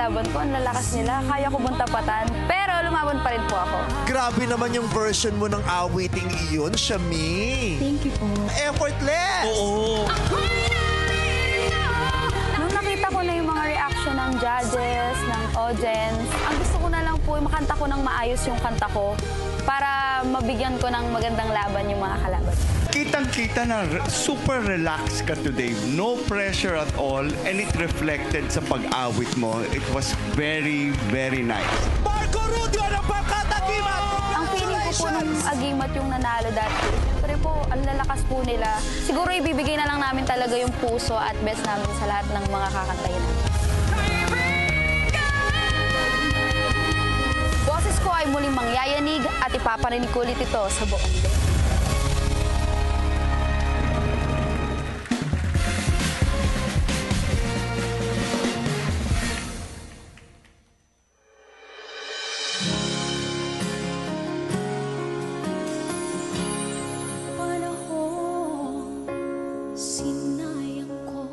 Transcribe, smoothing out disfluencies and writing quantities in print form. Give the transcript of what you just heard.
kalaban ko, ang lalakas nila. Kaya ko bang tapatan, pero lumaban pa rin po ako. Grabe naman yung version mo ng awiting iyon, Shami. Thank you po. Effortless! Oo. Nung nakita ko na yung mga reaction ng judges, ng audience, ang gusto ko na lang po, makanta ko ng maayos yung kanta ko para mabigyan ko ng magandang laban yung mga kalaban. Kitang-kita na super relaxed ka today. No pressure at all. And it reflected sa pag-awit mo. It was very, very nice. Marco Rudio ng pagkatagimat! Ang feeling ko po nung agimat yung nanalo dati, siyempre po, ang lalakas po nila. Siguro ibibigay na lang namin talaga yung puso at best namin sa lahat ng mga kakantayin namin. Boses ko ay muling mangyayanig at ipaparinig ko ulit ito sa buong mundo. Sinayang ko,